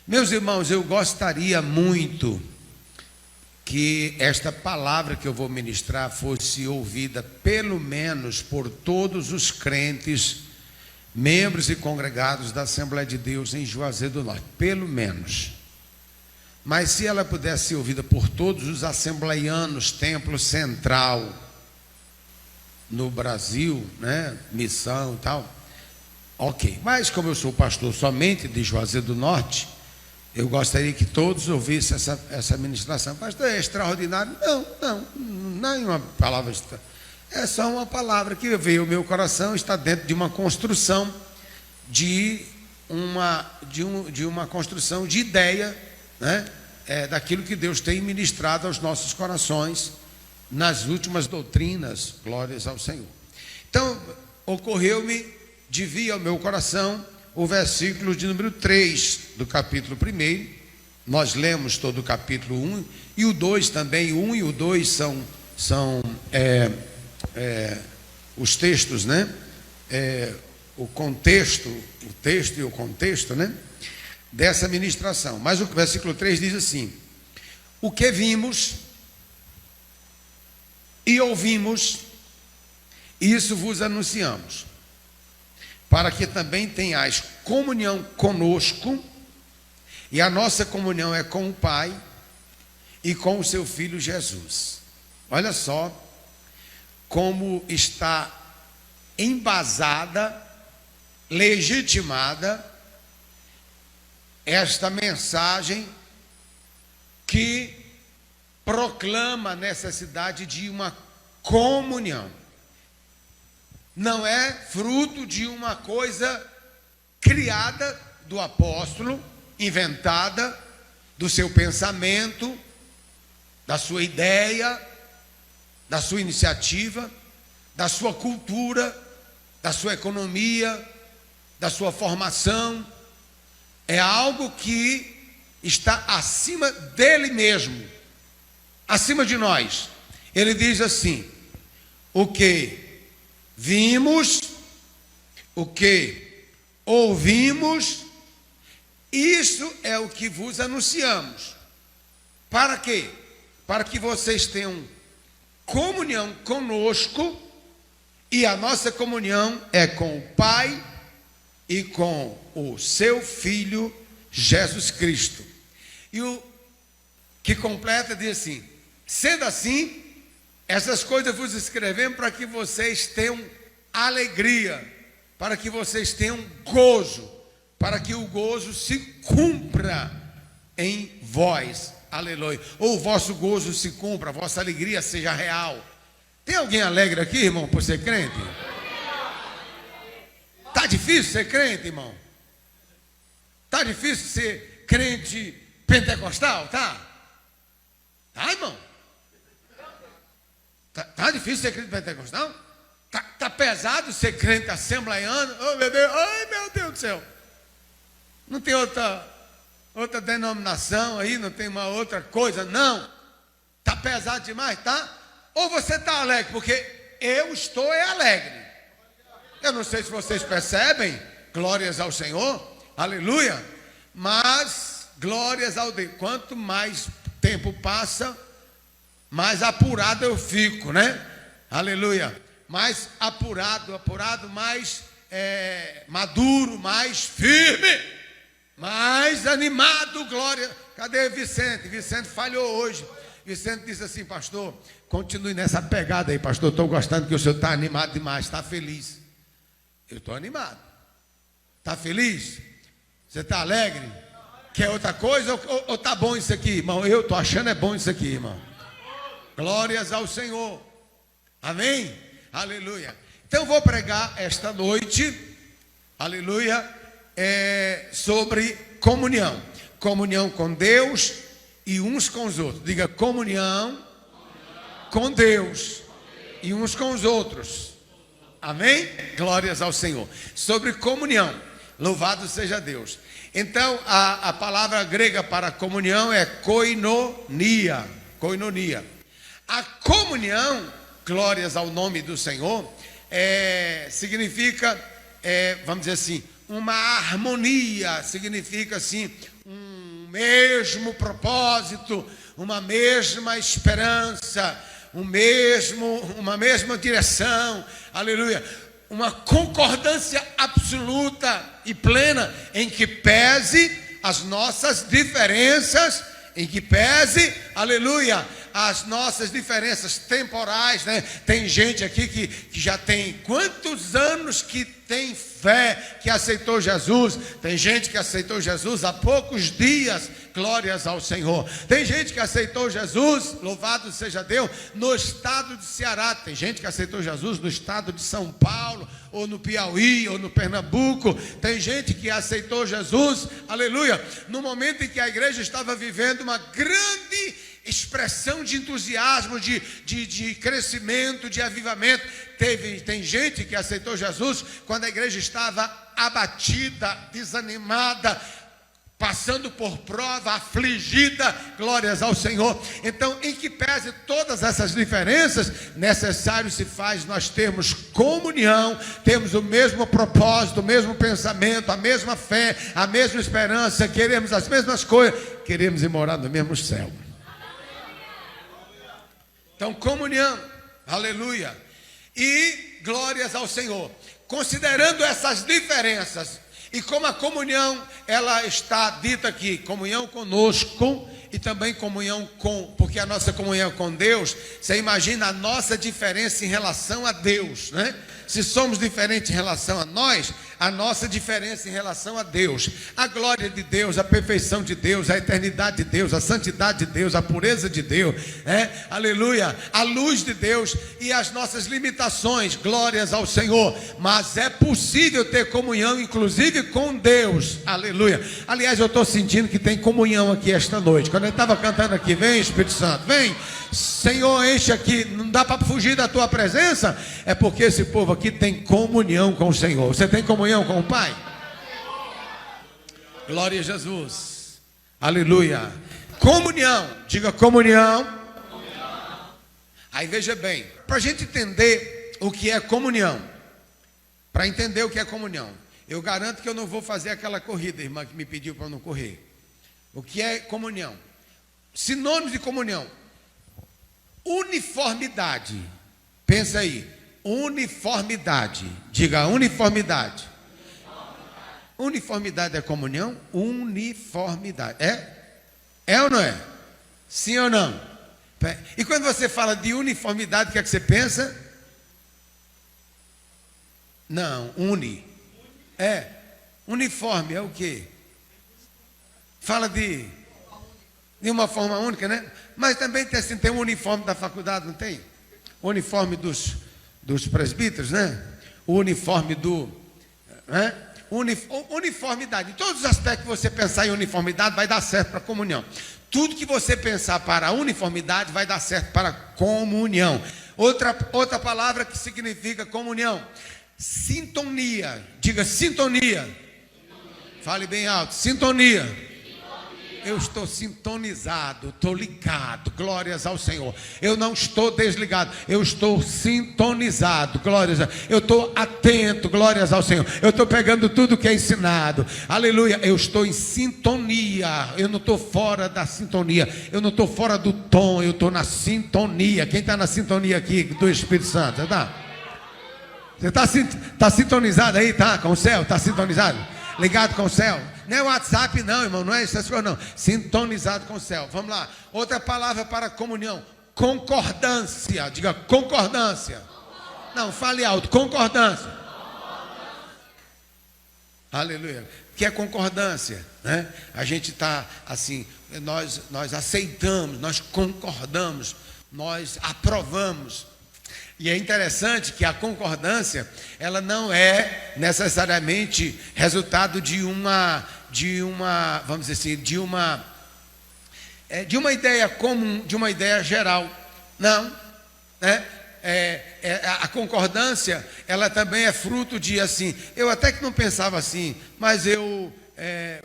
Meus irmãos, eu gostaria muito que esta palavra que eu vou ministrar fosse ouvida pelo menos por todos os crentes, membros e congregados da Assembleia de Deus em Juazeiro do Norte, pelo menos. Mas se ela pudesse ser ouvida por todos os assembleianos, Templo Central no Brasil, né, missão e tal, ok. Mas como eu sou pastor somente de Juazeiro do Norte, eu gostaria que todos ouvissem essa ministração. Pastor, é extraordinário? Não é uma palavra extraordinária. É só uma palavra que veio ao meu coração, está dentro de uma construção de uma construção de ideia, né? Daquilo que Deus tem ministrado aos nossos corações nas últimas doutrinas, glórias ao Senhor. Então, ocorreu-me de vir ao meu coração o versículo de número 3 do capítulo 1. Nós lemos todo o capítulo 1 e o 2 também. O 1 e o 2 são os textos, né? O texto e o contexto, né? Dessa ministração. Mas o versículo 3 diz assim: o que vimos e ouvimos, isso vos anunciamos, para que também tenhais comunhão conosco, e a nossa comunhão é com o Pai e com o seu Filho Jesus. Olha só como está embasada, legitimada esta mensagem que proclama a necessidade de uma comunhão. Não é fruto de uma coisa criada do apóstolo, inventada do seu pensamento, da sua ideia, da sua iniciativa, da sua cultura, da sua economia, da sua formação. É algo que está acima dele mesmo, acima de nós. Ele diz assim: o que vimos, o que ouvimos, isso é o que vos anunciamos. Para quê? Para que vocês tenham comunhão conosco, e a nossa comunhão é com o Pai e com o seu Filho Jesus Cristo. E o que completa diz assim: sendo assim, essas coisas vos escrevemos para que vocês tenham alegria, para que vocês tenham gozo, para que o gozo se cumpra em vós. Aleluia. Ou o vosso gozo se cumpra, a vossa alegria seja real. Tem alguém alegre aqui, irmão, por ser crente? Está difícil ser crente, irmão? Está difícil ser crente pentecostal? Tá, irmão? Tá difícil ser crente pentecostal? Tá pesado ser crente assembleiano? Oh, meu Deus, ai, meu Deus do céu. Não tem outra denominação aí, não tem uma outra coisa, não. Tá pesado demais, tá? Ou você está alegre? Porque eu estou alegre. Eu não sei se vocês percebem, glórias ao Senhor, aleluia, mas glórias ao Deus. Quanto mais tempo passa, mais apurado eu fico, né? Aleluia. Mais apurado, mais maduro, mais firme, mais animado, glória. Cadê Vicente? Vicente falhou hoje. Vicente disse assim: pastor, continue nessa pegada aí, pastor. Estou gostando que o senhor está animado demais, está feliz. Eu estou animado. Está feliz? Você está alegre? Quer outra coisa ou está bom isso aqui, irmão? Eu estou achando é bom isso aqui, irmão. Glórias ao Senhor. Amém? Aleluia. Então eu vou pregar esta noite, aleluia, sobre comunhão. Comunhão com Deus e uns com os outros. Diga: comunhão com Deus e uns com os outros. Amém? Glórias ao Senhor. Sobre comunhão. Louvado seja Deus. Então, a palavra grega para comunhão é koinonia. Koinonia. A comunhão, glórias ao nome do Senhor, significa, vamos dizer assim, uma harmonia, significa assim, um mesmo propósito, uma mesma esperança, uma mesma direção, aleluia, uma concordância absoluta e plena, em que pese as nossas diferenças, em que pese, aleluia, as nossas diferenças temporais, né? Tem gente aqui que já tem quantos anos que tem fé, que aceitou Jesus. Tem gente que aceitou Jesus há poucos dias, glórias ao Senhor. Tem gente que aceitou Jesus, louvado seja Deus, no estado de Ceará. Tem gente que aceitou Jesus no estado de São Paulo, ou no Piauí, ou no Pernambuco. Tem gente que aceitou Jesus, aleluia, no momento em que a igreja estava vivendo uma grande expressão de entusiasmo, de crescimento, de avivamento. Tem gente que aceitou Jesus quando a igreja estava abatida, desanimada, passando por prova, afligida, glórias ao Senhor. Então, em que pese todas essas diferenças, necessário se faz nós termos comunhão, temos o mesmo propósito, o mesmo pensamento, a mesma fé, a mesma esperança, queremos as mesmas coisas, queremos ir morar no mesmo céu. Então, comunhão, aleluia, e glórias ao Senhor. Considerando essas diferenças, e como a comunhão, ela está dita aqui, comunhão conosco e também comunhão com, porque a nossa comunhão com Deus, você imagina a nossa diferença em relação a Deus, né? Se somos diferentes em relação a nós, a nossa diferença em relação a Deus, a glória de Deus, a perfeição de Deus, a eternidade de Deus, a santidade de Deus, a pureza de Deus, aleluia, a luz de Deus e as nossas limitações, glórias ao Senhor. Mas é possível ter comunhão, inclusive com Deus, aleluia. Aliás, eu estou sentindo que tem comunhão aqui esta noite. Quando eu estava cantando aqui, vem Espírito Santo, vem, Senhor, enche aqui, não dá para fugir da tua presença, é porque esse povo aqui tem comunhão com o Senhor. Você tem comunhão com o Pai? Glória a Jesus, aleluia. Comunhão, diga comunhão. Aí veja bem, para a gente entender o que é comunhão, para entender o que é comunhão, eu garanto que eu não vou fazer aquela corrida, irmã, que me pediu para eu não correr. O que é comunhão? Sinônimos de comunhão: uniformidade. Pensa aí, uniformidade. Diga uniformidade. Uniformidade é comunhão? Uniformidade. É ou não é? Sim ou não? E quando você fala de uniformidade, o que é que você pensa? Não, uniforme é o quê? Fala de uma forma única, né? Mas também tem assim, tem um uniforme da faculdade, não tem? O uniforme dos presbíteros, né? O uniforme né? Uniformidade. Em todos os aspectos que você pensar em uniformidade, vai dar certo para a comunhão. Tudo que você pensar para a uniformidade, vai dar certo para a comunhão. Outra palavra que significa comunhão: sintonia. Diga sintonia. Fale bem alto, sintonia. Eu estou sintonizado, estou ligado, glórias ao Senhor. Eu não estou desligado, eu estou sintonizado, glórias a Deus. Eu estou atento, glórias ao Senhor. Eu estou pegando tudo que é ensinado, aleluia. Eu estou em sintonia, eu não estou fora da sintonia, eu não estou fora do tom, eu estou na sintonia. Quem está na sintonia aqui do Espírito Santo? Você está sintonizado aí, tá? Com o céu, está sintonizado? Ligado com o céu? Não é WhatsApp não, irmão, não é essas coisas não. Sintonizado com o céu. Vamos lá. Outra palavra para comunhão: concordância. Diga concordância. Não, fale alto. Concordância. Aleluia. O que é concordância? Né? A gente está assim, nós aceitamos, nós concordamos, nós aprovamos. E é interessante que a concordância, ela não é necessariamente resultado de uma, vamos dizer assim, de uma ideia comum, de uma ideia geral. Não, né? A concordância, ela também é fruto de assim, eu até que não pensava assim, mas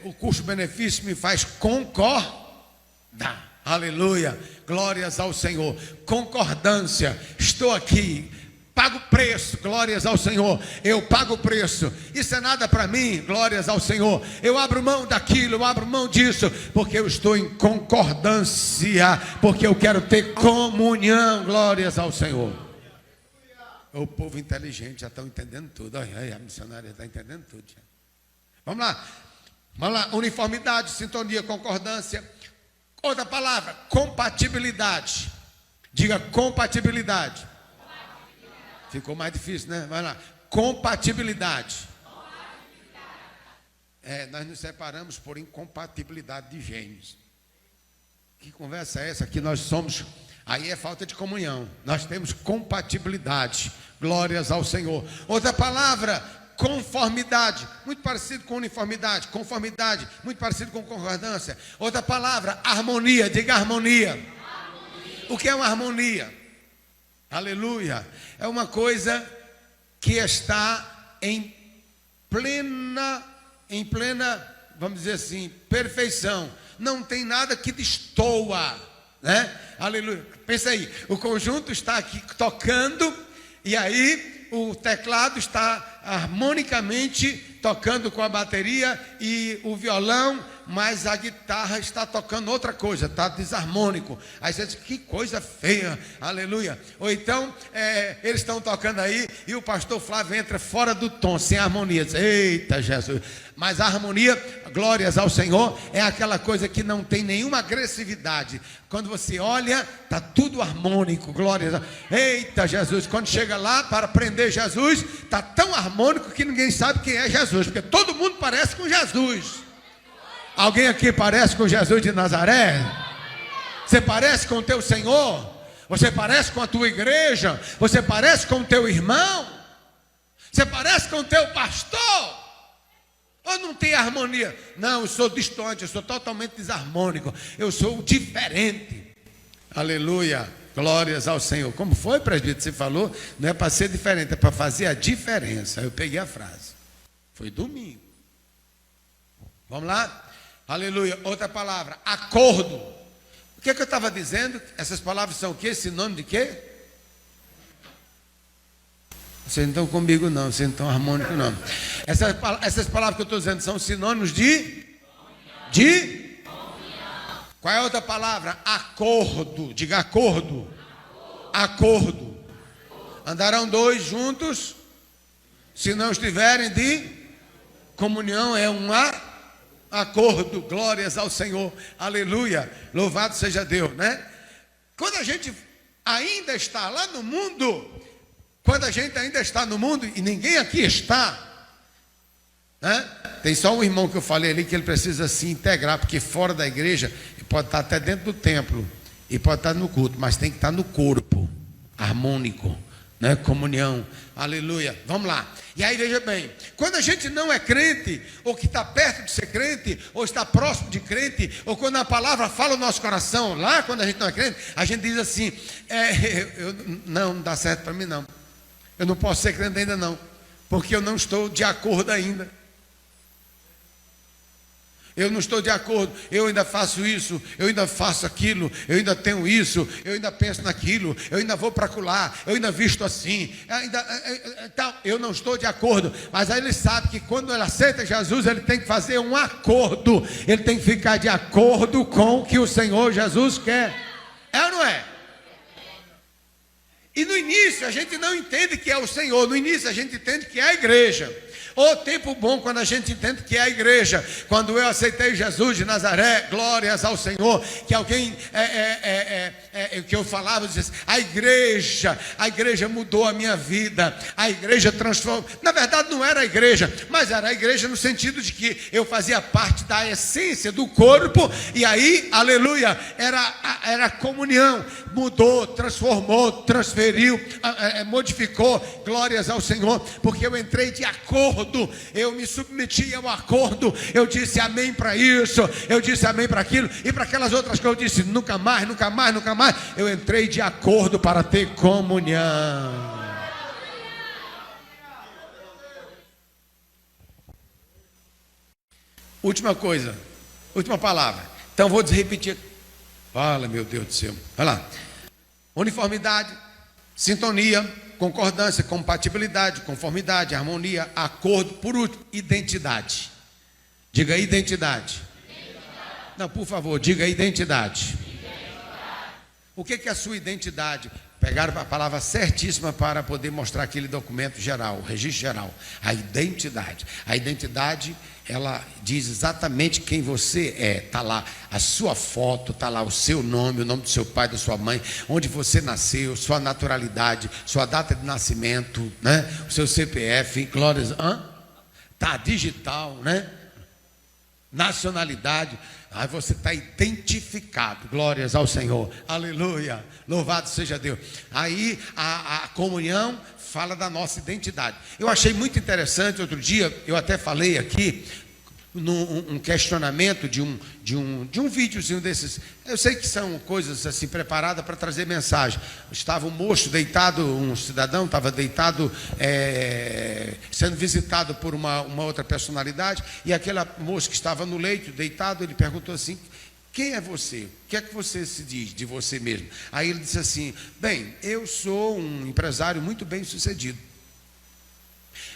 o custo-benefício me faz concordar. Aleluia, glórias ao Senhor. Concordância, estou aqui, pago preço, glórias ao Senhor. Eu pago o preço. Isso é nada para mim, glórias ao Senhor. Eu abro mão daquilo, eu abro mão disso, porque eu estou em concordância, porque eu quero ter comunhão, glórias ao Senhor. O povo inteligente já estão entendendo tudo. Olha, a missionária está entendendo tudo. Já. Vamos lá. Uniformidade, sintonia, concordância. Outra palavra, compatibilidade. Diga compatibilidade. Ficou mais difícil, né? Vai lá. Compatibilidade. Nós nos separamos por incompatibilidade de gênios. Que conversa é essa? Que nós somos... Aí é falta de comunhão. Nós temos compatibilidade. Glórias ao Senhor. Outra palavra, conformidade. Muito parecido com uniformidade. Conformidade. Muito parecido com concordância. Outra palavra, harmonia. Diga harmonia. O que é uma harmonia? Aleluia. É uma coisa que está em plena, vamos dizer assim, perfeição. Não tem nada que destoa, né? Aleluia. Pensa aí, o conjunto está aqui tocando e aí o teclado está harmonicamente tocando com a bateria e o violão, mas a guitarra está tocando outra coisa, está desarmônico. Aí você diz, que coisa feia, aleluia. Ou então, eles estão tocando aí e o pastor Flávio entra fora do tom, sem harmonia. Diz, eita Jesus. Mas a harmonia, glórias ao Senhor, é aquela coisa que não tem nenhuma agressividade. Quando você olha, está tudo harmônico, glórias a... Eita Jesus, quando chega lá para prender Jesus, está tão harmônico que ninguém sabe quem é Jesus, porque todo mundo parece com Jesus. Alguém aqui parece com Jesus de Nazaré? Você parece com o teu Senhor? Você parece com a tua igreja? Você parece com o teu irmão? Você parece com o teu pastor? Ou não tem harmonia? Não, eu sou distante, eu sou totalmente desarmônico. Eu sou diferente. Aleluia, glórias ao Senhor. Como foi, presbítero? Você falou, não é para ser diferente, é para fazer a diferença. Eu peguei a frase. Foi domingo. Vamos lá? Aleluia. Outra palavra, acordo. O que eu estava dizendo? Essas palavras são o quê? Sinônimo de quê? Vocês não estão comigo não, vocês não estão harmônicos não. Essas palavras que eu estou dizendo são sinônimos de? Qual é a outra palavra? Acordo. Diga acordo. Acordo. Andarão dois juntos, se não estiverem de comunhão, é um acordo. Glórias ao Senhor. Aleluia. Louvado seja Deus, né? Quando a gente ainda está lá no mundo, quando a gente ainda está no mundo, e ninguém aqui está, né? Tem só um irmão que eu falei ali que ele precisa se integrar, porque fora da igreja, ele pode estar até dentro do templo, e pode estar no culto, mas tem que estar no corpo, harmônico, né? Comunhão, aleluia. Vamos lá. E aí veja bem, quando a gente não é crente, ou que está perto de ser crente, ou está próximo de crente, ou quando a palavra fala no nosso coração, lá quando a gente não é crente, a gente diz assim, não dá certo para mim não. Eu não posso ser crente ainda não, porque eu não estou de acordo ainda. Eu não estou de acordo, eu ainda faço isso, eu ainda faço aquilo, eu ainda tenho isso, eu ainda penso naquilo, eu ainda vou para lá, eu ainda visto assim, eu não estou de acordo. Mas aí ele sabe que quando ele aceita Jesus, ele tem que fazer um acordo, ele tem que ficar de acordo com o que o Senhor Jesus quer. É ou não é? E no início a gente não entende que é o Senhor, no início a gente entende que é a igreja. O tempo bom quando a gente entende que é a igreja. Quando eu aceitei Jesus de Nazaré, glórias ao Senhor, que alguém, que eu falava, dizia assim, a igreja mudou a minha vida, a igreja transformou. Na verdade não era a igreja, mas era a igreja no sentido de que eu fazia parte da essência do corpo, e aí, aleluia, era a comunhão, mudou, transformou, transferiu, modificou, glórias ao Senhor, porque eu entrei de acordo. Eu me submeti ao acordo, eu disse amém para isso, eu disse amém para aquilo, e para aquelas outras coisas eu disse nunca mais, nunca mais, nunca mais. Eu entrei de acordo para ter comunhão. Última coisa, última palavra. Então vou repetir. Fala, meu Deus do céu. Olha lá. Uniformidade, sintonia, concordância, compatibilidade, conformidade, harmonia, acordo. Por último, identidade. Diga identidade. Não, por favor, diga identidade. O que é a sua identidade? Pegaram a palavra certíssima para poder mostrar aquele documento geral, o registro geral. A identidade. A identidade, ela diz exatamente quem você é. Está lá a sua foto, está lá o seu nome, o nome do seu pai, da sua mãe, onde você nasceu, sua naturalidade, sua data de nascimento, né? O seu CPF, glórias. Está digital, né? Nacionalidade. Aí você está identificado, glórias ao Senhor, aleluia, louvado seja Deus. Aí a comunhão fala da nossa identidade. Eu achei muito interessante, outro dia, eu até falei aqui, num questionamento de um videozinho desses. Eu sei que são coisas assim preparadas para trazer mensagem. Estava um moço deitado, um cidadão estava deitado, sendo visitado por uma outra personalidade, e aquele moço que estava no leito, deitado, ele perguntou assim: quem é você? O que é que você se diz de você mesmo? Aí ele disse assim: bem, eu sou um empresário muito bem sucedido.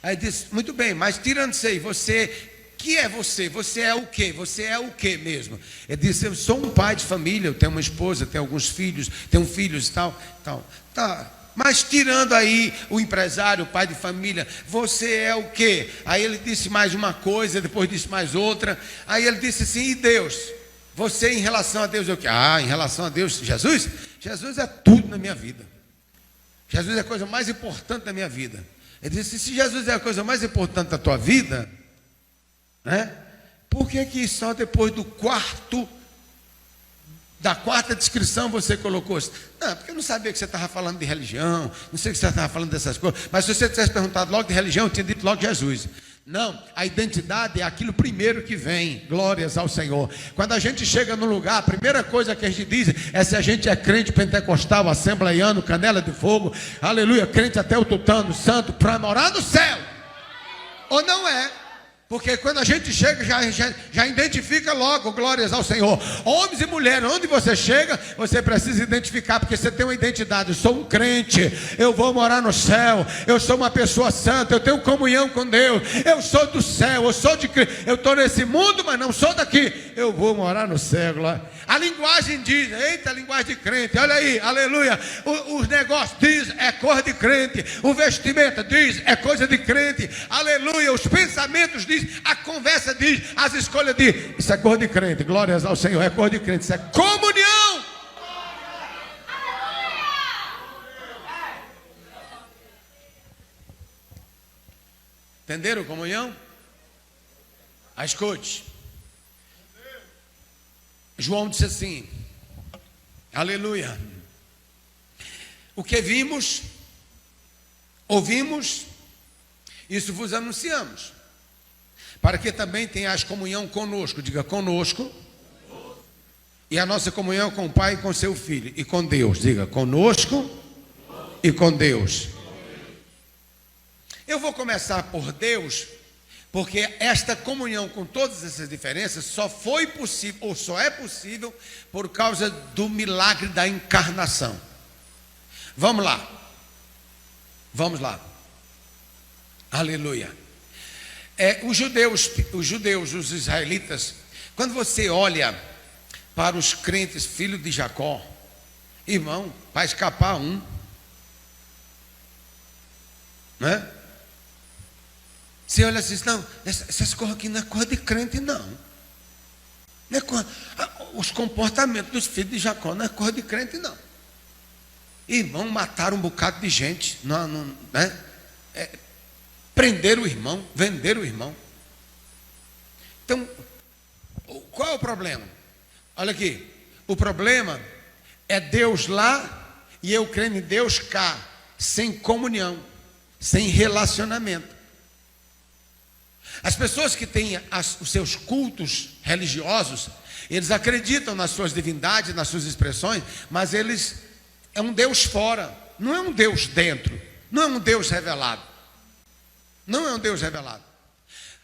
Aí ele disse: muito bem, mas tirando isso aí, você... que é você? Você é o quê? Você é o quê mesmo? Ele disse: eu sou um pai de família, eu tenho uma esposa, tenho alguns filhos, tenho filhos e tal. Tá. Mas tirando aí o empresário, o pai de família, você é o quê? Aí ele disse mais uma coisa, depois disse mais outra. Aí ele disse assim: e Deus? Você em relação a Deus é o quê? Em relação a Deus, Jesus? Jesus é tudo na minha vida. Jesus é a coisa mais importante da minha vida. Ele disse: se Jesus é a coisa mais importante da tua vida, né? Por que só depois da quarta descrição você colocou isso? Não, porque eu não sabia que você estava falando de religião, não sei que você estava falando dessas coisas, mas se você tivesse perguntado logo de religião, eu tinha dito logo Jesus. Não, a identidade é aquilo primeiro que vem, glórias ao Senhor. Quando a gente chega no lugar, a primeira coisa que a gente diz é se a gente é crente pentecostal, assembleiano, canela de fogo, aleluia, crente até o tutano, santo, para morar no céu, ou não é? Porque quando a gente chega, já identifica logo, glórias ao Senhor. Homens e mulheres, onde você chega, você precisa identificar, porque você tem uma identidade. Eu sou um crente, eu vou morar no céu, eu sou uma pessoa santa, eu tenho comunhão com Deus, eu sou do céu, eu sou de Cristo, eu estou nesse mundo, mas não sou daqui, eu vou morar no céu. A linguagem diz, eita, a linguagem de crente, olha aí, aleluia. Os negócios diz, é coisa de crente. O vestimento diz, é coisa de crente, aleluia. Os pensamentos diz, a conversa diz, as escolhas diz, isso é coisa de crente, glórias ao Senhor, é coisa de crente, isso é comunhão. Entenderam comunhão? Escute. João disse assim, aleluia: o que vimos, ouvimos, isso vos anunciamos, para que também tenhais comunhão conosco. Diga conosco. E a nossa comunhão com o Pai e com seu Filho. E com Deus. Diga conosco e com Deus. Eu vou começar por Deus, porque esta comunhão com todas essas diferenças só foi possível, ou só é possível, por causa do milagre da encarnação. Vamos lá. Vamos lá. Aleluia. Os judeus, os israelitas, quando você olha para os crentes, filhos de Jacó, irmão, para escapar um, né? Você olha assim, não, essas coisas aqui não é coisa de crente, não. Não é coisa, os comportamentos dos filhos de Jacó não é coisa de crente, não. Irmão, mataram um bocado de gente, né? Prenderam o irmão, venderam o irmão. Então, qual é o problema? Olha aqui, o problema é Deus lá e eu crendo em Deus cá, sem comunhão, sem relacionamento. As pessoas que têm os seus cultos religiosos, eles acreditam nas suas divindades, nas suas expressões, mas é um Deus fora, não é um Deus dentro, não é um Deus revelado. Não é um Deus revelado.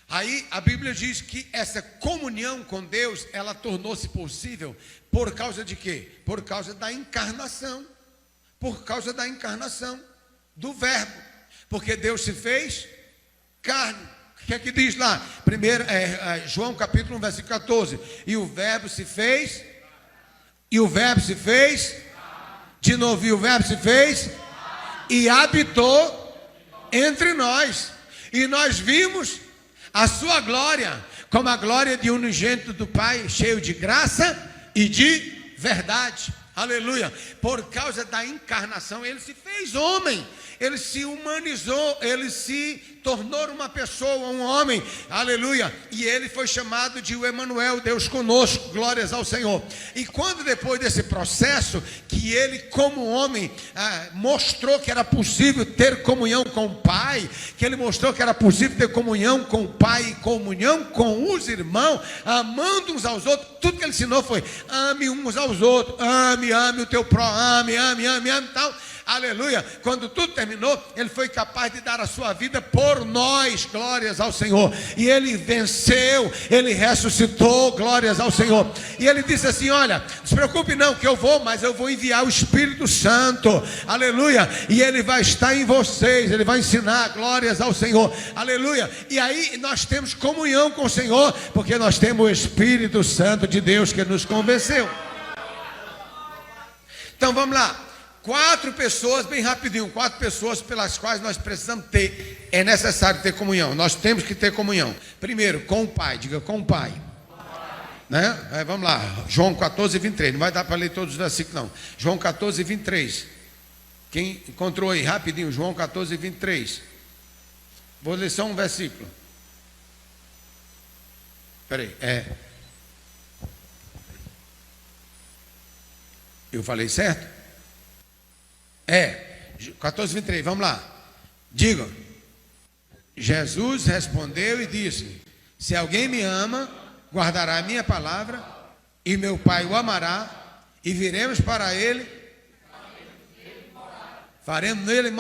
Aí a Bíblia diz que essa comunhão com Deus, ela tornou-se possível por causa de quê? Por causa da encarnação. Por causa da encarnação. do verbo, porque Deus se fez carne. O que é que diz lá? Primeiro, João capítulo 1, versículo 14. E o verbo se fez, de novo, e o verbo se fez, e habitou entre nós. E nós vimos a sua glória, como a glória de unigênito do Pai, cheio de graça e de verdade. Aleluia. Por causa da encarnação, ele se fez homem, ele se humanizou, ele se tornou uma pessoa, um homem. Aleluia. E ele foi chamado de o Emanuel, Deus conosco. Glórias ao Senhor. E quando depois desse processo, que ele como homem mostrou que era possível ter comunhão com o Pai, que ele mostrou que era possível ter comunhão com o Pai, comunhão com os irmãos, amando uns aos outros. Tudo que ele ensinou foi: ame uns aos outros, ame o teu ame, tal. Aleluia. Quando tudo terminou, ele foi capaz de dar a sua vida por nós. Glórias ao Senhor. E ele venceu, ele ressuscitou. Glórias ao Senhor. E ele disse assim: olha, não se preocupe não, que eu vou, mas eu vou enviar o Espírito Santo. Aleluia. E ele vai estar em vocês, ele vai ensinar. Glórias ao Senhor. Aleluia. E aí nós temos comunhão com o Senhor, porque nós temos o Espírito Santo de Deus que nos convenceu. Então vamos lá. 4 pessoas, bem rapidinho, 4 pessoas pelas quais nós precisamos ter, é necessário ter comunhão, nós temos que ter comunhão. Primeiro, com o Pai, diga com o Pai. Né? Vamos lá, João 14, 23, não vai dar para ler todos os versículos não. João 14, 23, quem encontrou aí, rapidinho, João 14, 23. Vou ler só um versículo. Espera aí, eu falei certo? 14, 23, vamos lá. Digam. Jesus respondeu e disse: se alguém me ama, guardará a minha palavra, e meu Pai o amará, e viremos para ele, faremos nele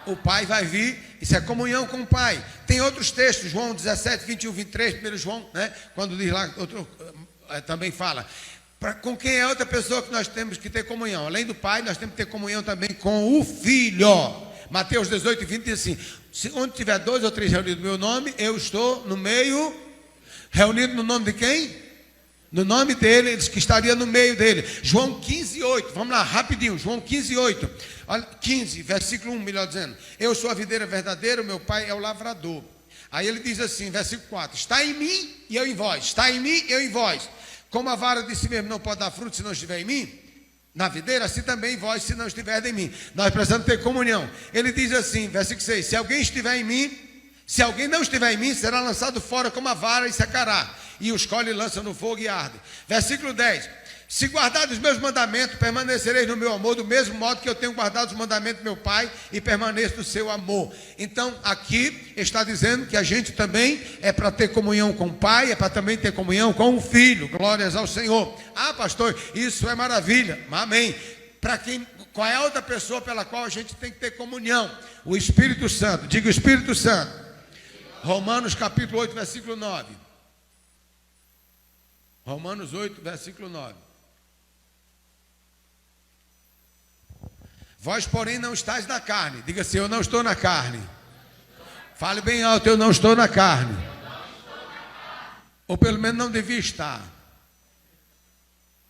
o Pai vai vir. Isso é comunhão com o Pai. Tem outros textos, João 17, 21, 23, 1 João, né? Quando diz lá, outro também fala. Com quem é outra pessoa que nós temos que ter comunhão? Além do Pai, nós temos que ter comunhão também com o Filho. Mateus 18, 20 diz assim: onde tiver 2 ou 3 reunidos no meu nome, eu estou no meio. Reunido no nome de quem? No nome dele, ele disse que estaria no meio dele. João 15, 8, vamos lá, rapidinho. João 15, 8. Olha, 15, versículo 1, melhor dizendo: eu sou a videira verdadeira, o meu Pai é o lavrador. Aí ele diz assim, versículo 4: está em mim e eu em vós. Está em mim e eu em vós. Como a vara de si mesmo não pode dar fruto se não estiver em mim, na videira, assim também vós, se não estiver em mim. Nós precisamos ter comunhão. Ele diz assim, versículo 6: se alguém estiver em mim, se alguém não estiver em mim, será lançado fora como a vara e secará, e os colhe e lança no fogo e arde. Versículo 10: se guardares os meus mandamentos, permanecereis no meu amor, do mesmo modo que eu tenho guardado os mandamentos do meu Pai e permaneço no seu amor. Então aqui está dizendo que a gente também é para ter comunhão com o Pai, é para também ter comunhão com o Filho. Glórias ao Senhor. Ah, pastor, isso é maravilha. Amém. Para quem, qual é a outra pessoa pela qual a gente tem que ter comunhão? O Espírito Santo. Diga o Espírito Santo. Romanos capítulo 8, versículo 9. Romanos 8, versículo 9. Vós, porém, não estáis na carne. Diga assim: eu não estou na carne. Fale bem alto: eu não estou na carne. Ou pelo menos não devia estar.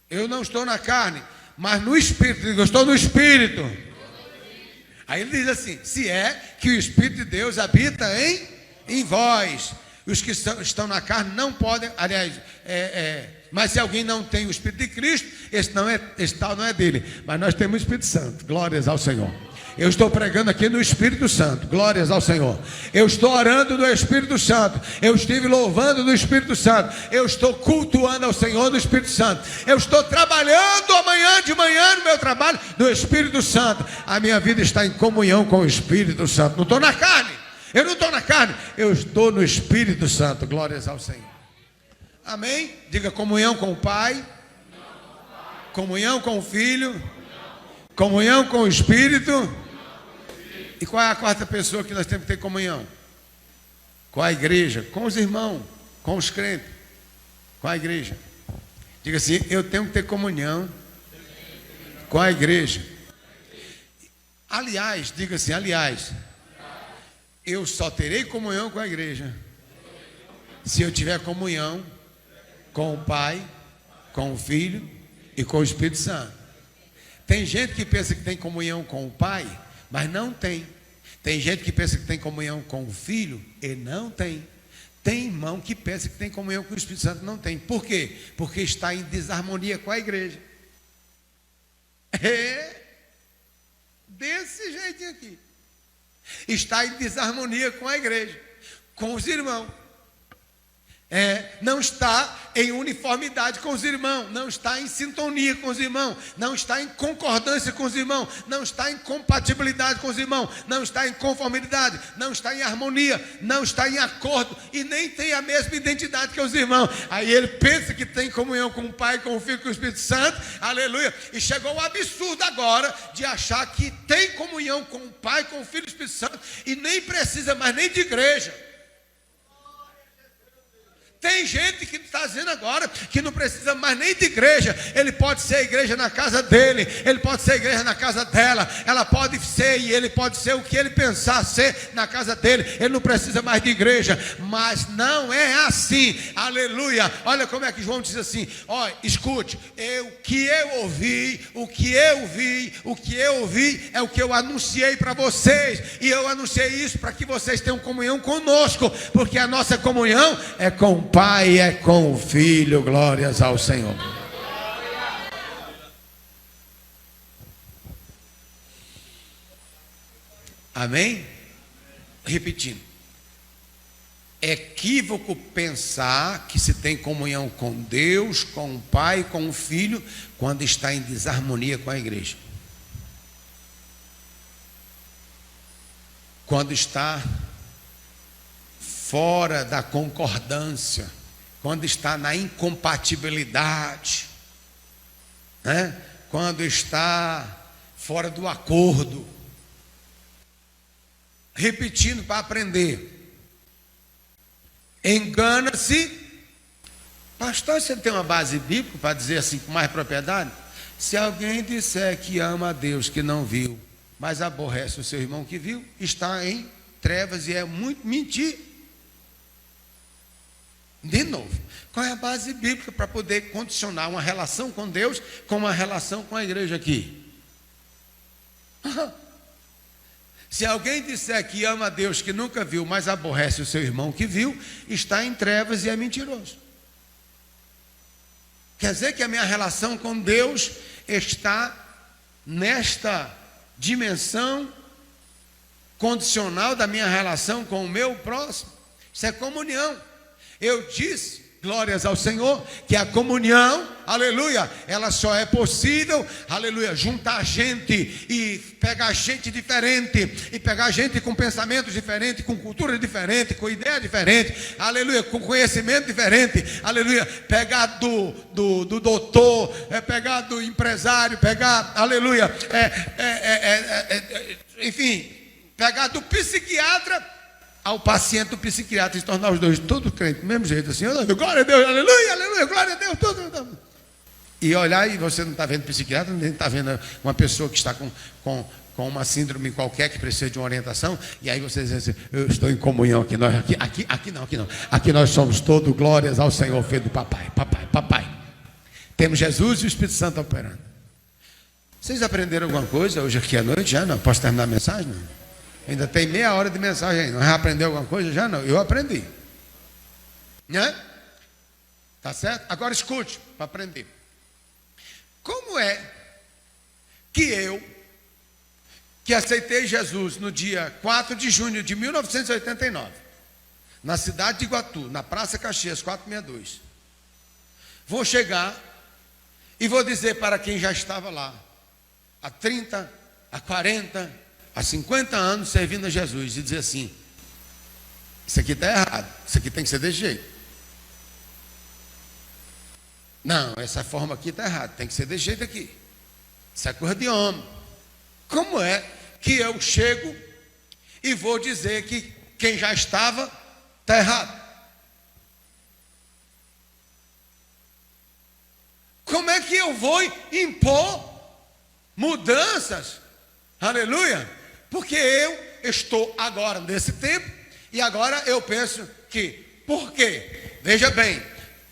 Eu não estou na carne, mas no Espírito. Diga: eu estou no Espírito. Aí ele diz assim: se é que o Espírito de Deus habita em vós. Os que estão na carne não podem, aliás, mas se alguém não tem o Espírito de Cristo, esse tal não é dele. Mas nós temos o Espírito Santo. Glórias ao Senhor. Eu estou pregando aqui no Espírito Santo. Glórias ao Senhor. Eu estou orando no Espírito Santo. Eu estive louvando no Espírito Santo. Eu estou cultuando ao Senhor no Espírito Santo. Eu estou trabalhando amanhã de manhã no meu trabalho no Espírito Santo. A minha vida está em comunhão com o Espírito Santo. Não estou na carne. Eu não estou na carne, eu estou no Espírito Santo. Glórias ao Senhor. Amém? Diga: comunhão com o Pai, comunhão com o Filho, comunhão com o Espírito. E qual é a quarta pessoa que nós temos que ter comunhão? Com a igreja, com os irmãos, com os crentes, com a igreja. Diga assim: eu tenho que ter comunhão com a igreja. Aliás, diga assim, aliás, eu só terei comunhão com a igreja se eu tiver comunhão com o Pai, com o Filho e com o Espírito Santo. Tem gente que pensa que tem comunhão com o Pai, mas não tem. Tem gente que pensa que tem comunhão com o Filho e não tem. Tem irmão que pensa que tem comunhão com o Espírito Santo, não tem. Por quê? Porque está em desarmonia com a igreja. É desse jeitinho aqui. Está em desarmonia com a igreja, com os irmãos. Não está em uniformidade com os irmãos, não está em sintonia com os irmãos, não está em concordância com os irmãos, não está em compatibilidade com os irmãos, não está em conformidade, não está em harmonia, não está em acordo e nem tem a mesma identidade que os irmãos. Aí ele pensa que tem comunhão com o Pai, com o Filho, com o Espírito Santo, aleluia, e chegou o absurdo agora de achar que tem comunhão com o Pai, com o Filho e o Espírito Santo e nem precisa mais nem de igreja. Tem gente que está dizendo agora que não precisa mais nem de igreja. Ele pode ser a igreja na casa dele, ele pode ser a igreja na casa dela, ela pode ser e ele pode ser o que ele pensar ser na casa dele. Ele não precisa mais de igreja, mas não é assim, aleluia. Olha como é que João diz assim, olha, escute, o que eu ouvi é o que eu anunciei para vocês, e eu anunciei isso para que vocês tenham comunhão conosco, porque a nossa comunhão é com o Pai, é com o Filho. Glórias ao Senhor. Amém? Repetindo, é equívoco pensar que se tem comunhão com Deus, com o Pai, com o Filho, quando está em desarmonia com a igreja, quando está fora da concordância, quando está na incompatibilidade, né? Quando está fora do acordo. Repetindo para aprender. Engana-se. Pastor, você tem uma base bíblica para dizer assim com mais propriedade? Se alguém disser que ama a Deus que não viu, mas aborrece o seu irmão que viu, está em trevas e é muito mentir. De novo, qual é a base bíblica para poder condicionar uma relação com Deus com uma relação com a igreja aqui? Se alguém disser que ama a Deus que nunca viu, mas aborrece o seu irmão que viu, está em trevas e é mentiroso. Quer dizer que a minha relação com Deus está nesta dimensão condicional da minha relação com o meu próximo. Isso é comunhão. Eu disse, glórias ao Senhor, que a comunhão, aleluia, ela só é possível, aleluia, juntar gente e pegar gente diferente, e pegar gente com pensamentos diferentes, com cultura diferente, com ideia diferente, aleluia, com conhecimento diferente, aleluia, pegar do doutor, pegar do empresário, pegar, aleluia, enfim, pegar do psiquiatra ao paciente do psiquiatra, e se tornar os dois todos crentes, do mesmo jeito assim, glória a Deus, aleluia, aleluia, glória a Deus, tudo. E olhar e você não está vendo psiquiatra, nem está vendo uma pessoa que está com uma síndrome qualquer, que precisa de uma orientação, e aí você diz assim, eu estou em comunhão aqui, aqui não, aqui nós somos todos glórias ao Senhor, filho do papai. Temos Jesus e o Espírito Santo operando. Vocês aprenderam alguma coisa hoje aqui à noite? Já não? Posso terminar a mensagem? Não? Ainda tem meia hora de mensagem aí. Não já aprendeu alguma coisa? Já não. Eu aprendi. Né? Tá certo? Agora escute para aprender. Como é que eu, que aceitei Jesus no dia 4 de junho de 1989, na cidade de Iguatu, na Praça Caxias 462, vou chegar e vou dizer para quem já estava lá há 30, há 40, há 50 anos servindo a Jesus, e dizer assim, isso aqui está errado, isso aqui tem que ser desse jeito. Não, essa forma aqui está errada, tem que ser desse jeito aqui. Isso é coisa de homem. Como é que eu chego e vou dizer que quem já estava está errado? Como é que eu vou impor mudanças Aleluia! Porque eu estou agora nesse tempo, e agora eu penso que, por quê? Veja bem,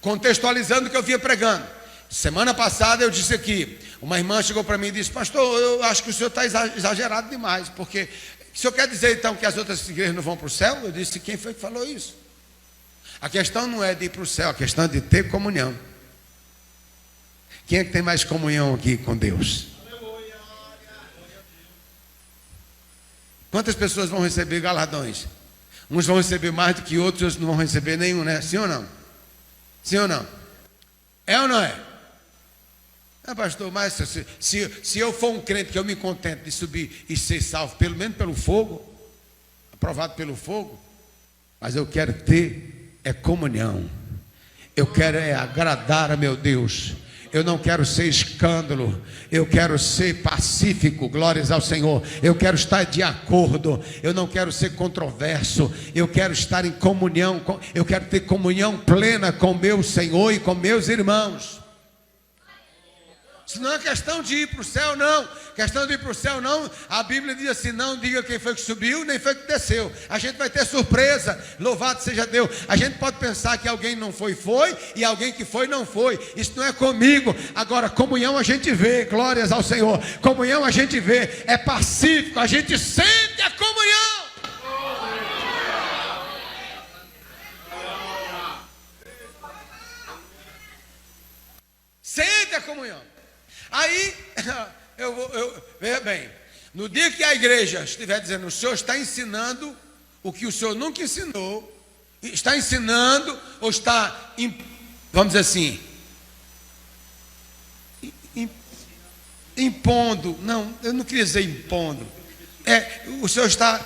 contextualizando o que eu vinha pregando. Semana passada eu disse aqui, uma irmã chegou para mim e disse: pastor, eu acho que o senhor está exagerado demais, porque o senhor quer dizer então que as outras igrejas não vão para o céu? Eu disse: quem foi que falou isso? A questão não é de ir para o céu, a questão é de ter comunhão. Quem é que tem mais comunhão aqui com Deus? Quantas pessoas vão receber galardões? Uns vão receber mais do que outros, outros não vão receber nenhum, né? Sim ou não? Sim ou não? É ou não é? Pastor, mas se eu for um crente que eu me contento de subir e ser salvo, pelo menos pelo fogo, aprovado pelo fogo, mas eu quero ter comunhão. Eu quero agradar a meu Deus. Eu não quero ser escândalo, eu quero ser pacífico, glórias ao Senhor. Eu quero estar de acordo, eu não quero ser controverso. Eu quero estar em comunhão, eu quero ter comunhão plena com meu Senhor e com meus irmãos. Isso não é questão de ir para o céu, não. Questão de ir para o céu, não. A Bíblia diz assim: não diga quem foi que subiu, nem foi que desceu. A gente vai ter surpresa, louvado seja Deus. A gente pode pensar que alguém não foi, e alguém que foi, não foi. Isso não é comigo. Agora, comunhão a gente vê, glórias ao Senhor. Comunhão a gente vê, é pacífico, a gente sente a comunhão. Sente a comunhão. Aí, veja bem, no dia que a igreja estiver dizendo: o senhor está ensinando o que o senhor nunca ensinou, está ensinando, ou está, vamos dizer assim, impondo, não, eu não queria dizer impondo, o senhor está,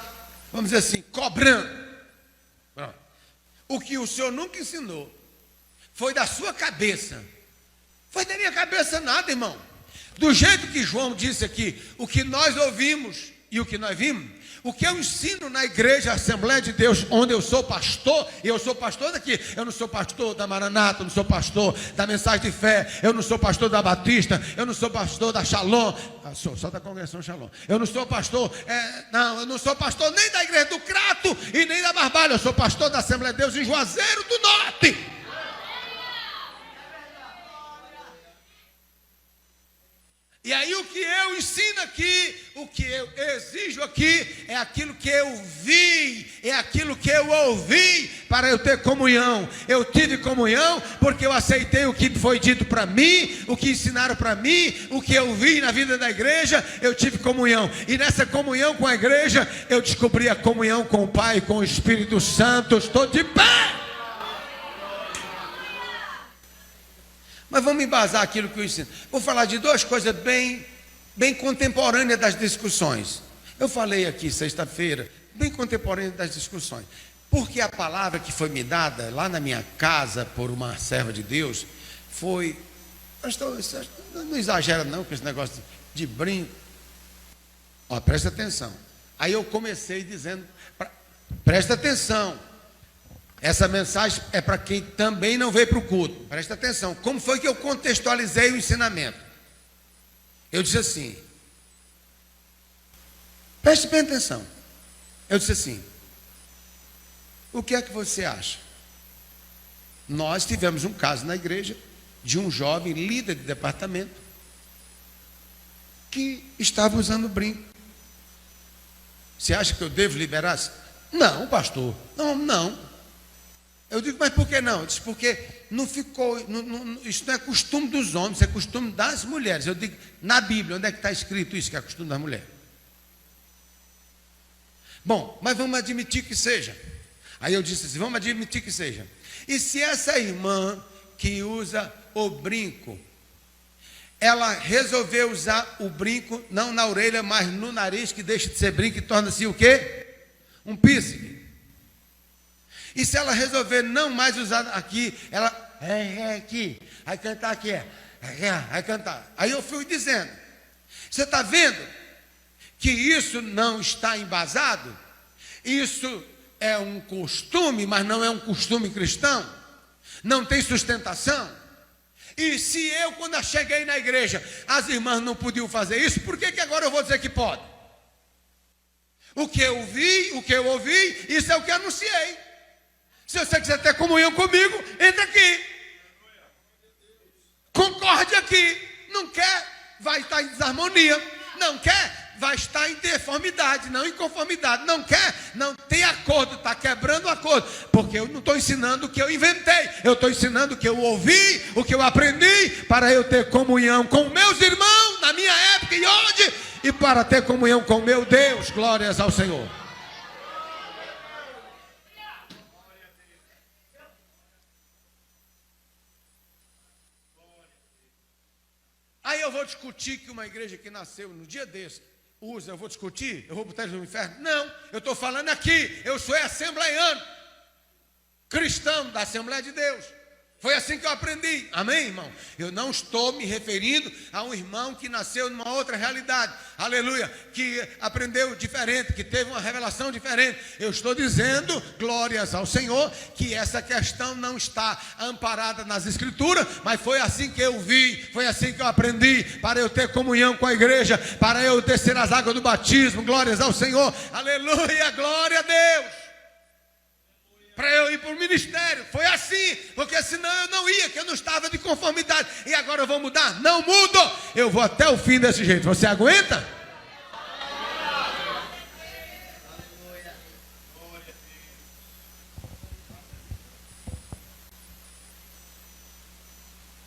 vamos dizer assim, cobrando. Pronto. O que o senhor nunca ensinou foi da sua cabeça. Foi da minha cabeça nada, irmão. Do jeito que João disse aqui, o que nós ouvimos e o que nós vimos, o que eu ensino na igreja Assembleia de Deus, onde eu sou pastor, e eu sou pastor daqui, eu não sou pastor da Maranata, eu não sou pastor da Mensagem de Fé, eu não sou pastor da Batista, eu não sou pastor da Shalom, sou só da Congregação Shalom, eu não sou pastor, eu não sou pastor nem da Igreja do Crato e nem da Barbalha, eu sou pastor da Assembleia de Deus em Juazeiro do Norte. E aí o que eu ensino aqui, o que eu exijo aqui, é aquilo que eu vi, é aquilo que eu ouvi, para eu ter comunhão. Eu tive comunhão porque eu aceitei o que foi dito para mim, o que ensinaram para mim, o que eu vi na vida da igreja, eu tive comunhão. E nessa comunhão com a igreja, eu descobri a comunhão com o Pai, com o Espírito Santo. Estou de pé. Mas vamos embasar aquilo que eu ensino. Vou falar de duas coisas bem contemporâneas das discussões. Eu falei aqui sexta-feira, bem contemporânea das discussões. Porque a palavra que foi me dada lá na minha casa por uma serva de Deus foi... Não exagera não com esse negócio de brinco. Ó, presta atenção. Aí eu comecei dizendo... Presta atenção. Essa mensagem é para quem também não veio para o culto. Presta atenção. Como foi que eu contextualizei o ensinamento? Eu disse assim. Preste bem atenção. Eu disse assim. O que é que você acha? Nós tivemos um caso na igreja de um jovem líder de departamento que estava usando brinco. Você acha que eu devo liberar? Não, pastor. Não. Eu digo, mas por que não? Eu disse, porque não ficou, isso não é costume dos homens, isso é costume das mulheres. Eu digo, na Bíblia, onde é que está escrito isso, que é costume das mulheres? Bom, mas vamos admitir que seja. Aí eu disse assim, vamos admitir que seja. E se essa irmã que usa o brinco, ela resolveu usar o brinco, não na orelha, mas no nariz, que deixa de ser brinco e torna-se o quê? Um piercing. E se ela resolver não mais usar aqui, ela aqui, vai cantar aqui, vai cantar. Aí eu fui dizendo, você está vendo que isso não está embasado? Isso é um costume, mas não é um costume cristão. Não tem sustentação. E se eu, quando eu cheguei na igreja, as irmãs não podiam fazer isso, por que agora eu vou dizer que pode? O que eu vi, o que eu ouvi, isso é o que anunciei. Se você quiser ter comunhão comigo, entra aqui. Concorde aqui. Não quer, vai estar em desarmonia. Não quer, vai estar em deformidade, não em conformidade. Não quer, não tem acordo, está quebrando o acordo. Porque eu não estou ensinando o que eu inventei. Eu estou ensinando o que eu ouvi, o que eu aprendi, para eu ter comunhão com meus irmãos, na minha época e hoje, e para ter comunhão com meu Deus. Glórias ao Senhor. Aí eu vou discutir que uma igreja que nasceu no dia desse, eu vou discutir? Eu vou botar eles no inferno? Não, eu estou falando aqui, eu sou assembleiano, cristão da Assembleia de Deus. Foi assim que eu aprendi, amém, irmão? Eu não estou me referindo a um irmão que nasceu numa outra realidade, aleluia, que aprendeu diferente, que teve uma revelação diferente. Eu estou dizendo, glórias ao Senhor, que essa questão não está amparada nas Escrituras, mas foi assim que eu vi, foi assim que eu aprendi, para eu ter comunhão com a igreja, para eu descer as águas do batismo, glórias ao Senhor, aleluia, glória a Deus. Para eu ir para o ministério, foi assim, porque senão eu não ia, que eu não estava de conformidade, e agora eu vou mudar? Não mudo, eu vou até o fim desse jeito. Você aguenta?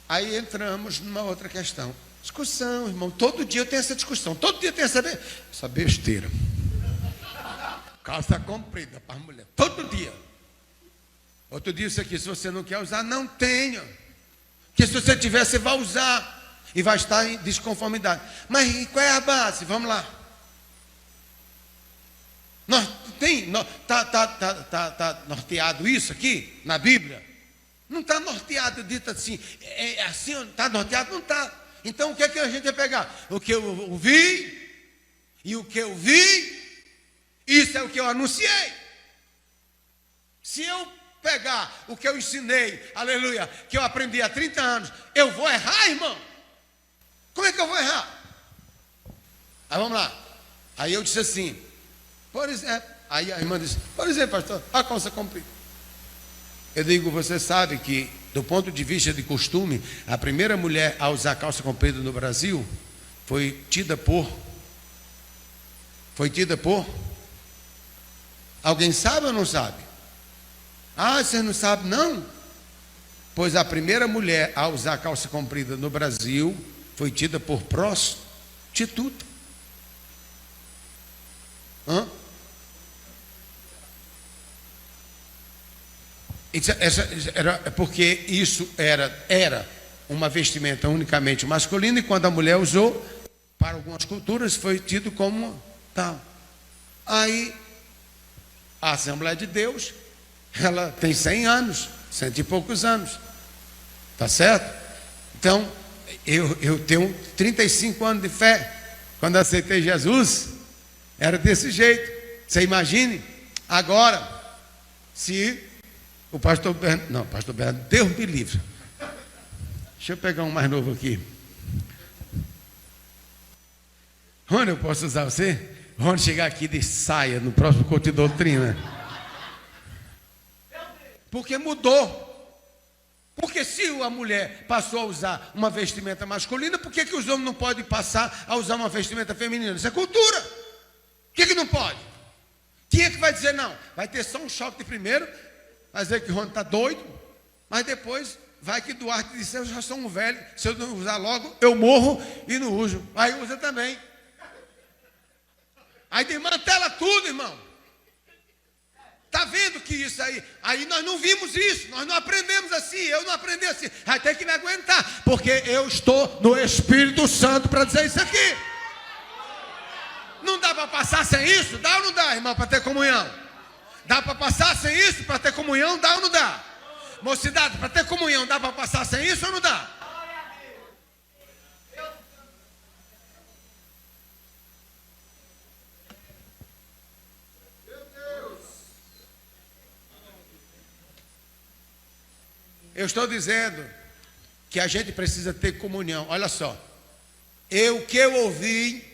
Aí entramos numa outra questão, discussão, irmão, todo dia eu tenho essa discussão, todo dia eu tenho essa besteira, calça comprida para as mulheres, todo dia. Outro dia isso aqui, se você não quer usar, não tenha. Porque se você tiver, você vai usar. E vai estar em desconformidade. Mas qual é a base? Vamos lá. Tá norteado isso aqui na Bíblia? Não está norteado, dito assim. É assim, está norteado? Não está. Então o que é que a gente vai pegar? O que eu ouvi e o que eu vi, isso é o que eu anunciei. Se eu pegar o que eu ensinei, aleluia, que eu aprendi há 30 anos, eu vou errar, irmão? Como é que eu vou errar? Aí vamos lá. Aí eu disse assim, por exemplo, aí a irmã disse, por exemplo, pastor, a calça comprida. Eu digo, você sabe que, do ponto de vista de costume, a primeira mulher a usar calça comprida no Brasil foi tida por. Alguém sabe ou não sabe? Ah, você não sabe não? Pois a primeira mulher a usar calça comprida no Brasil foi tida por prostituta. Porque isso era uma vestimenta unicamente masculina, e quando a mulher usou, para algumas culturas foi tido como tal. Aí a Assembleia de Deus, ela tem 100 anos, 100 e poucos anos, tá certo? Então, eu tenho 35 anos de fé. Quando aceitei Jesus, era desse jeito. Você imagine, agora, se o pastor Bernardo, não, pastor Bernardo, Deus me livre. Deixa eu pegar um mais novo aqui. Rony, eu posso usar você? Rony chegar aqui de saia no próximo culto de doutrina. Porque mudou. Porque se a mulher passou a usar uma vestimenta masculina, por que os homens não podem passar a usar uma vestimenta feminina? Isso é cultura. Por que não pode? Quem é que vai dizer não? Vai ter só um choque de primeiro, vai dizer que o Rony está doido, mas depois vai que Duarte disse, eu já sou um velho, se eu não usar logo, eu morro e não uso. Aí usa também. Aí desmantela tudo, irmão. Está vendo que isso aí nós não vimos isso, nós não aprendemos assim, eu não aprendi assim, vai ter que me aguentar, porque eu estou no Espírito Santo para dizer isso aqui. Não dá para passar sem isso? Dá ou não dá, irmão, para ter comunhão? Dá para passar sem isso para ter comunhão? Dá ou não dá? Mocidade, para ter comunhão, dá para passar sem isso ou não dá? Eu estou dizendo que a gente precisa ter comunhão. Olha só, o que eu ouvi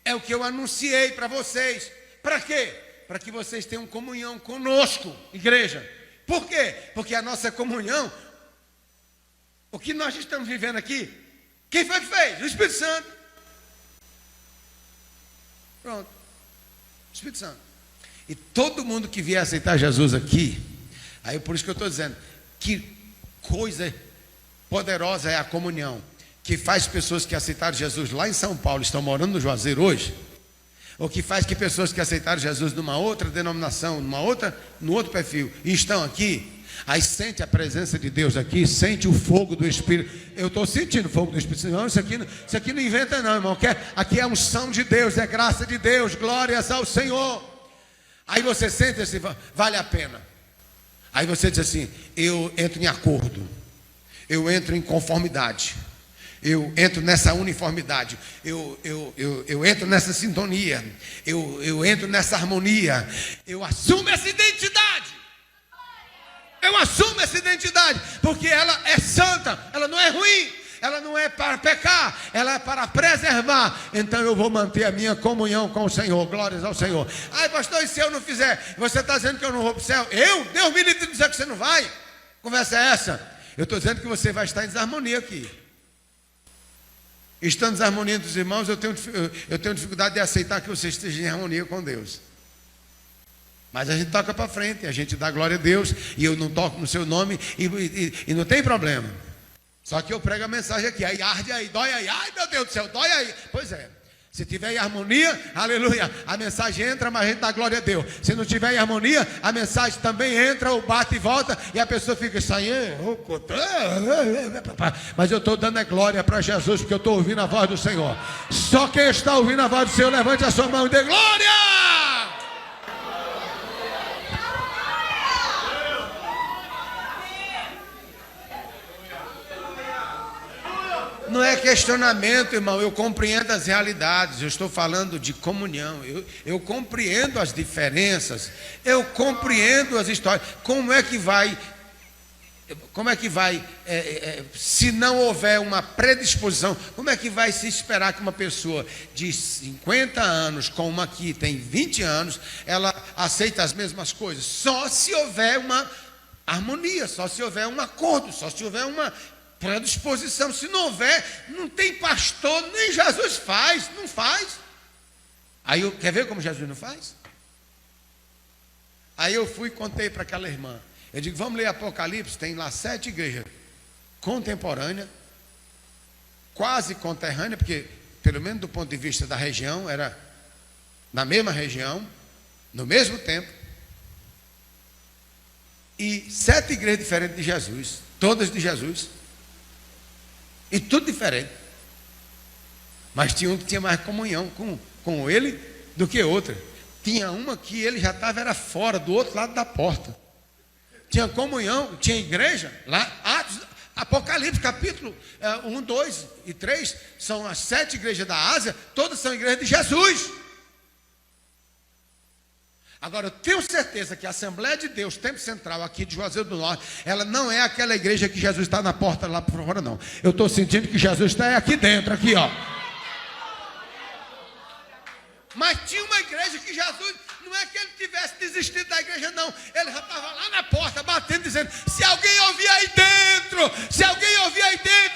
É o que eu anunciei para vocês. Para quê? Para que vocês tenham comunhão conosco, igreja. Por quê? Porque a nossa comunhão, o que nós estamos vivendo aqui, quem foi que fez? O Espírito Santo. Pronto. O Espírito Santo. E todo mundo que vier aceitar Jesus aqui, aí por isso que eu estou dizendo, que coisa poderosa é a comunhão, que faz pessoas que aceitaram Jesus lá em São Paulo, estão morando no Juazeiro hoje, ou que faz que pessoas que aceitaram Jesus numa outra denominação, no outro perfil, e estão aqui, aí sente a presença de Deus aqui, sente o fogo do Espírito. Eu estou sentindo o fogo do Espírito. Não, isso aqui não inventa não, irmão. Aqui é unção de Deus, é graça de Deus, glórias ao Senhor. Aí você sente assim, vale a pena. Aí você diz assim, eu entro em acordo, eu entro em conformidade, eu entro nessa uniformidade, eu entro nessa sintonia, eu entro nessa harmonia, eu assumo essa identidade. Eu assumo essa identidade, porque ela é santa, ela não é ruim, ela não é para pecar, ela é para preservar. Então eu vou manter a minha comunhão com o Senhor, glórias ao Senhor. Ai, pastor, e se eu não fizer? Você está dizendo que eu não vou para o céu? Deus me livre de dizer que você não vai. Conversa é essa? Eu estou dizendo que você vai estar em desarmonia aqui. Estando em desarmonia dos irmãos, eu tenho dificuldade de aceitar que você esteja em harmonia com Deus. Mas a gente toca para frente, a gente dá glória a Deus, e eu não toco no seu nome, e não tem problema. Só que eu prego a mensagem aqui, aí arde aí, dói aí, ai meu Deus do céu, dói aí. Pois é, se tiver em harmonia, aleluia, a mensagem entra, mas a gente dá glória a Deus. Se não tiver em harmonia, a mensagem também entra, ou bate e volta, e a pessoa fica saindo. Mas eu estou dando glória para Jesus, porque eu estou ouvindo a voz do Senhor. Só quem está ouvindo a voz do Senhor, levante a sua mão e dê glória! Não é questionamento, irmão, eu compreendo as realidades, eu estou falando de comunhão, eu compreendo as diferenças, eu compreendo as histórias. Como é que vai, se não houver uma predisposição, como é que vai se esperar que uma pessoa de 50 anos, com uma que tem 20 anos, ela aceita as mesmas coisas? Só se houver uma harmonia, só se houver um acordo, só se houver uma predisposição. Se não houver, não tem pastor, nem Jesus faz, não faz. Aí quer ver como Jesus não faz? Aí eu fui e contei para aquela irmã. Eu digo, vamos ler Apocalipse, tem lá 7 igrejas contemporâneas, quase conterrâneas, porque pelo menos do ponto de vista da região, era na mesma região, no mesmo tempo, e 7 igrejas diferentes de Jesus, todas de Jesus. E tudo diferente. Mas tinha um que tinha mais comunhão com ele do que outra. Tinha uma que ele já estava fora, do outro lado da porta. Tinha comunhão, tinha igreja lá. Atos, Apocalipse, capítulo 1, 2 e 3, são as 7 igrejas da Ásia, todas são igrejas de Jesus. Agora, eu tenho certeza que a Assembleia de Deus, Tempo Central, aqui de Juazeiro do Norte, ela não é aquela igreja que Jesus está na porta lá por fora, não. Eu estou sentindo que Jesus está aqui dentro, aqui, ó. Mas tinha uma igreja que Jesus, não é que ele tivesse desistido da igreja, não. Ele já estava lá na porta, batendo, dizendo, se alguém ouvir aí dentro,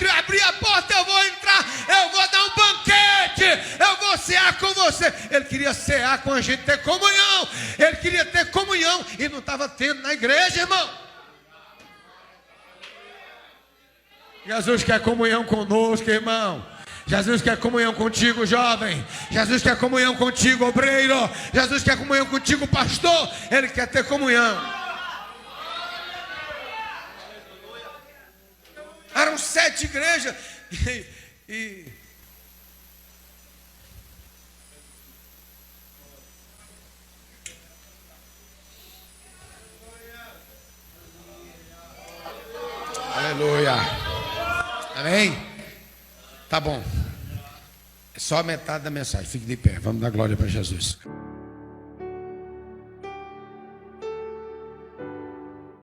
e abrir a porta, eu vou entrar, eu vou dar um banquete, eu vou cear com você. Ele queria cear com a gente, ter comunhão. Ele queria ter comunhão e não estava tendo na igreja, irmão. Jesus quer comunhão conosco, irmão. Jesus quer comunhão contigo, jovem. Jesus quer comunhão contigo, obreiro. Jesus quer comunhão contigo, pastor. Ele quer ter comunhão. Eram 7 igrejas. Aleluia. Amém? Tá bom. É só metade da mensagem. Fique de pé. Vamos dar glória para Jesus.